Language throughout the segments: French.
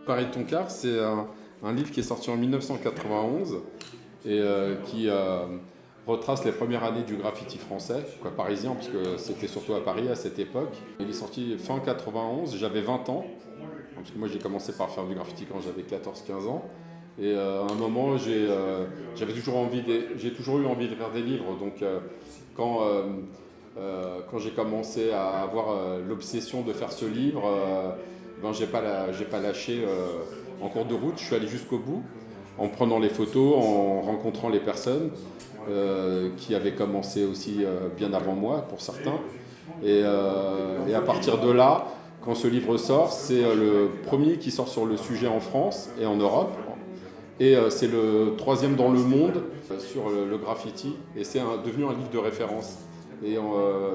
Paris Toncar, c'est un livre qui est sorti en 1991 et qui retrace les premières années du graffiti français, quoi, parisien, parce que c'était surtout à Paris à cette époque. Il est sorti fin 91, j'avais 20 ans, parce que moi j'ai commencé par faire du graffiti quand j'avais 14-15 ans. Et à un moment, j'ai toujours eu envie de faire des livres. Donc quand j'ai commencé à avoir l'obsession de faire ce livre, ben, j'ai pas lâché en cours de route. Je suis allé jusqu'au bout, en prenant les photos, en rencontrant les personnes qui avaient commencé aussi bien avant moi, pour certains. Et à partir de là, quand ce livre sort, c'est le premier qui sort sur le sujet en France et en Europe. Et c'est le troisième dans le monde sur le graffiti. Et c'est devenu un livre de référence. Et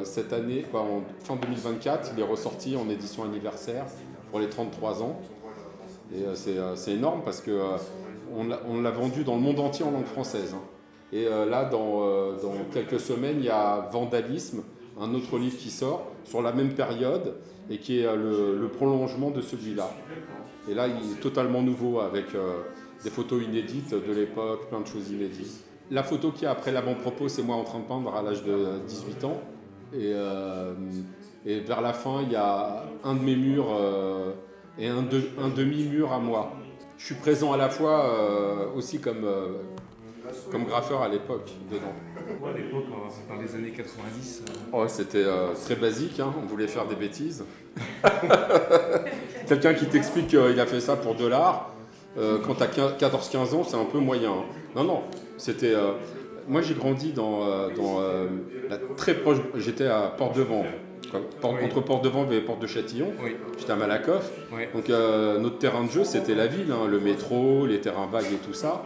cette année, en fin 2024, il est ressorti en édition anniversaire pour les 33 ans. Et c'est énorme parce qu'on l'a vendu dans le monde entier en langue française. Et là, dans quelques semaines, il y a Vandalisme, un autre livre qui sort sur la même période et qui est le prolongement de celui-là. Et là, il est totalement nouveau avec des photos inédites de l'époque, plein de choses inédites. La photo qu'il y a après l'avant-propos, c'est moi en train de peindre à l'âge de 18 ans. Et vers la fin, il y a un de mes murs et un demi-mur à moi. Je suis présent à la fois aussi comme graffeur à l'époque dedans. Pourquoi à l'époque, dans les années 90 Oh, c'était très basique, hein. On voulait faire des bêtises. Quelqu'un qui t'explique qu'il a fait ça pour $, quand tu as 14-15 ans, c'est un peu moyen. Hein. Non, c'était... moi, j'ai grandi dans la très proche... J'étais à Porte-de-Vanves. Entre Porte-de-Vanves et Porte de Châtillon. Oui. J'étais à Malakoff. Oui. Donc, notre terrain de jeu, c'était la ville, hein, le métro, les terrains vagues et tout ça.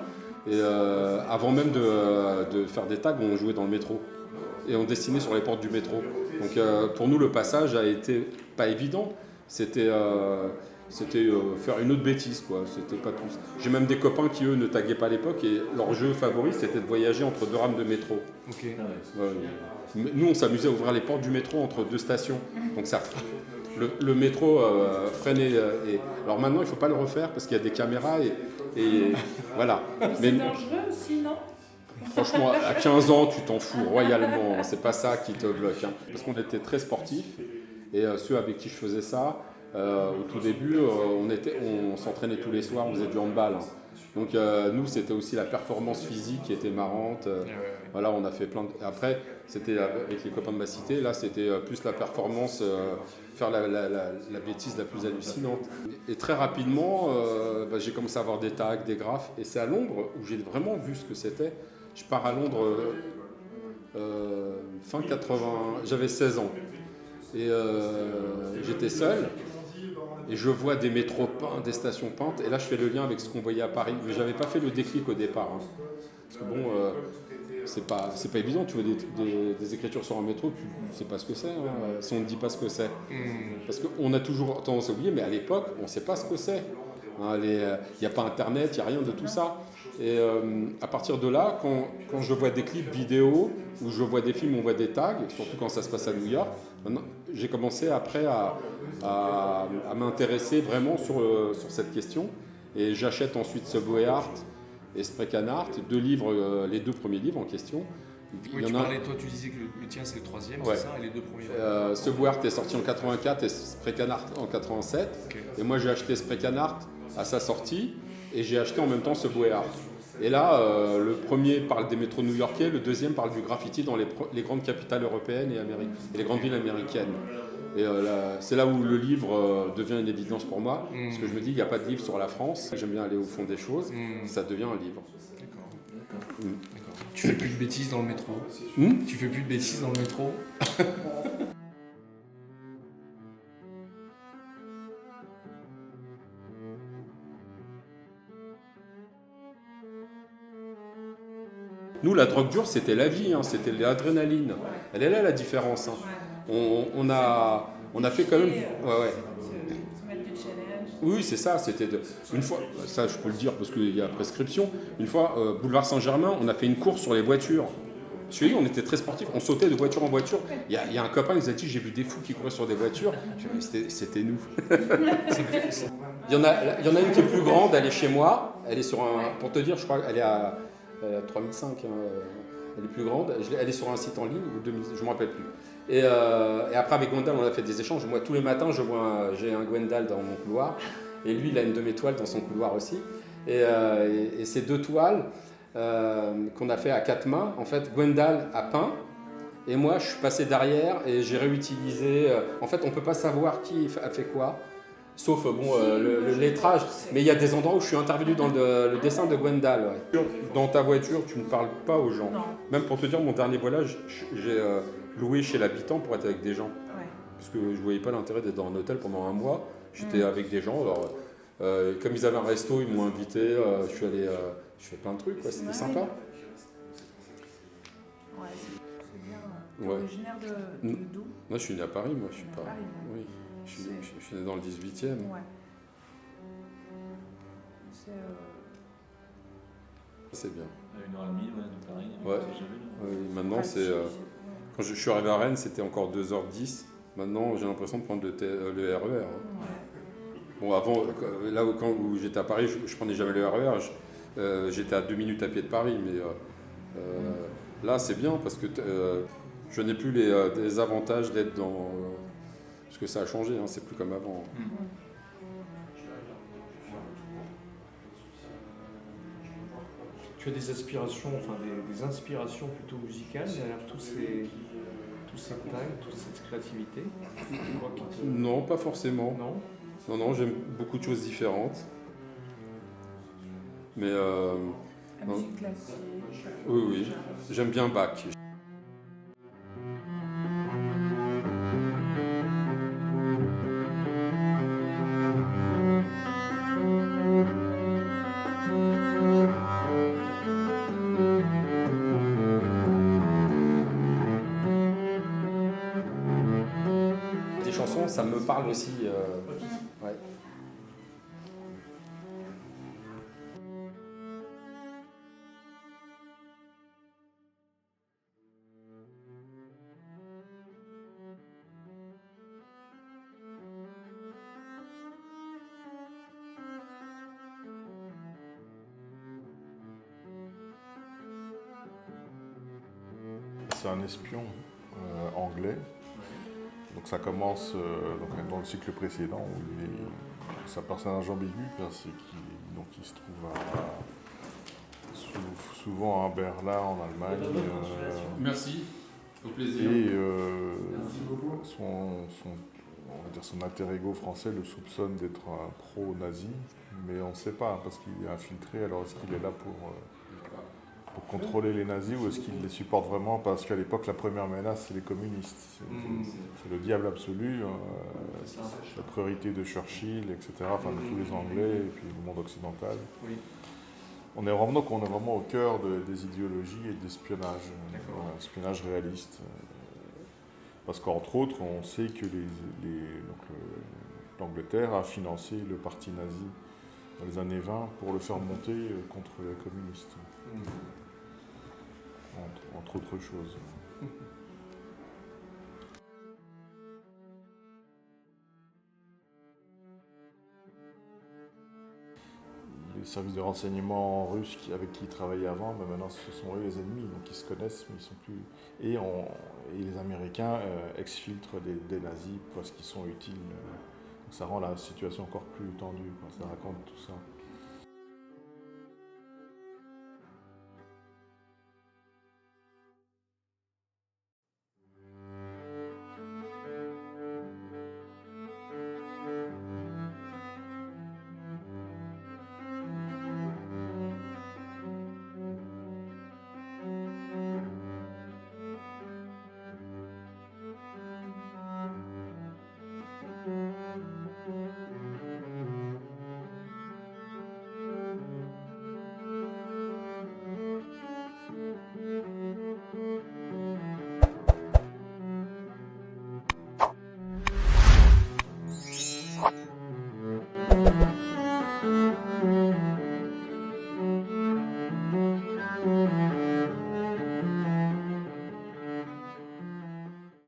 Et avant même de faire des tags, on jouait dans le métro. Et on dessinait sur les portes du métro. Donc, pour nous, le passage a été pas évident. C'était faire une autre bêtise, quoi. C'était pas plus. J'ai même des copains qui, eux, ne taguaient pas à l'époque et leur jeu favori, c'était de voyager entre 2 rames de métro. Okay. Nous, on s'amusait à ouvrir les portes du métro entre 2 stations. Donc ça, le métro freinait. Alors maintenant, il ne faut pas le refaire parce qu'il y a des caméras et voilà. C'est dangereux aussi, non ? Franchement, à 15 ans, tu t'en fous royalement. C'est pas ça qui te bloque. Hein. Parce qu'on était très sportifs et ceux avec qui je faisais ça, au tout début, on s'entraînait tous les soirs, on faisait du handball. Hein. Donc nous, c'était aussi la performance physique qui était marrante. Voilà, on a fait plein de... Après, c'était avec les copains de ma cité, là, c'était plus la performance, faire la bêtise la plus hallucinante. Et très rapidement, j'ai commencé à avoir des tags, des graphes. Et c'est à Londres où j'ai vraiment vu ce que c'était. Je pars à Londres fin 80, j'avais 16 ans. Et j'étais seul. Et je vois des métros peints, des stations peintes, et là je fais le lien avec ce qu'on voyait à Paris. Mais j'avais pas fait le déclic au départ. Hein. Parce que bon, c'est pas évident, tu vois des écritures sur un métro, tu sais pas ce que c'est, hein, si on ne dit pas ce que c'est. Parce qu'on a toujours tendance à oublier, mais à l'époque, on sait pas ce que c'est. Hein, y a pas internet, il n'y a rien de tout ça. Et à partir de là, quand je vois des clips vidéo, ou je vois des films, on voit des tags, surtout quand ça se passe à New York, j'ai commencé après à m'intéresser vraiment sur cette question. Et j'achète ensuite Subway Art et Spray Can Art, 2 livres, les 2 premiers livres en question. Oui, toi tu disais que le tien c'est le 3e, ouais. C'est ça, et les 2 premiers Subway Art est sorti en 84 et Spray Can Art en 87. Okay. Et moi j'ai acheté Spray Can Art à sa sortie et j'ai acheté en même temps Subway Art. Et là, le premier parle des métros new-yorkais, le deuxième parle du graffiti dans les grandes capitales européennes et les grandes villes américaines. Et c'est là où le livre devient une évidence pour moi, parce que je me dis, il n'y a pas de livre sur la France, j'aime bien aller au fond des choses, ça devient un livre. D'accord. Tu fais plus de bêtises dans le métro Tu fais plus de bêtises dans le métro Nous, la drogue dure, c'était la vie, hein, c'était l'adrénaline. Elle est là la différence. Hein. On a fait quand même... Ouais. Oui, c'est ça. C'était une fois, ça je peux le dire parce qu'il y a prescription. Une fois, boulevard Saint-Germain, on a fait une course sur les voitures. Celui on était très sportifs, on sautait de voiture en voiture. Il y a un copain qui nous a dit j'ai vu des fous qui couraient sur des voitures. C'était nous. Il y en a une qui est plus grande, elle est chez moi. Elle est sur un. Pour te dire, je crois qu'elle est à 3005. Hein, elle est plus grande. Elle est sur un site en ligne, ou 2000, je ne me rappelle plus. Et après, avec Gwendal, on a fait des échanges. Moi, tous les matins, j'ai un Gwendal dans mon couloir. Et lui, il a une de mes toiles dans son couloir aussi. Et ces 2 toiles qu'on a fait à 4 mains, en fait, Gwendal a peint. Et moi, je suis passé derrière et j'ai réutilisé. En fait, on ne peut pas savoir qui a fait quoi. Sauf le lettrage. Mais il y a des endroits où je suis intervenu dans le dessin de Gwendal. Ouais. Dans ta voiture, tu ne parles pas aux gens. Non. Même pour te dire, mon dernier voyage, j'ai loué chez l'habitant pour être avec des gens. Ouais. Parce que je ne voyais pas l'intérêt d'être dans un hôtel pendant un mois. J'étais avec des gens. Alors, comme ils avaient un resto, ils m'ont invité. Je suis allé. Je fais plein de trucs. Quoi. C'était sympa. Ouais, c'est bien. Ouais. Originaire d'où? Moi, je suis né à Paris. Moi, je suis pas. Paris, ouais. Oui. Je suis né dans le 18e. Ouais. C'est bien. À 1h30 de Paris. Ouais. Oui, maintenant, c'est. Quand je suis arrivé à Rennes, c'était encore 2h10. Maintenant, j'ai l'impression de prendre le RER. Hein. Ouais. Bon, avant, là où j'étais à Paris, je prenais jamais le RER. J'étais à 2 minutes à pied de Paris. Mais là, c'est bien parce que je n'ai plus les avantages d'être dans. Parce que ça a changé, hein, c'est plus comme avant. Tu as des aspirations, enfin des inspirations plutôt musicales derrière tous ces tags, toute cette créativité? Non, pas forcément. Non. Non, j'aime beaucoup de choses différentes. Mais La musique classique. oui, j'aime bien Bach. Des chansons, ça me parle aussi. Ouais. C'est un espion anglais. Donc ça commence donc dans le cycle précédent où c'est un personnage ambigu parce qu'il se trouve souvent à Berlin en Allemagne. Merci, au plaisir. Et son alter ego français le soupçonne d'être un pro-nazi, mais on ne sait pas parce qu'il est infiltré. Alors est-ce qu'il est là pour contrôler les nazis ou est-ce qu'il les supporte vraiment parce qu'à l'époque la première menace c'est les communistes, c'est le diable absolu, la priorité de Churchill, etc., enfin de tous les Anglais et puis le monde occidental. Oui. On est vraiment au cœur des idéologies et de l'espionnage, espionnage réaliste, parce qu'entre autres on sait que l'Angleterre a financé le parti nazi dans les années 20 pour le faire monter contre les communistes. Entre autres choses. Les services de renseignement russes avec qui ils travaillaient avant, mais maintenant ce sont eux les ennemis, donc ils se connaissent, mais ils sont plus. Et les Américains exfiltrent des nazis parce qu'ils sont utiles. Donc ça rend la situation encore plus tendue, quoi. Ça raconte tout ça.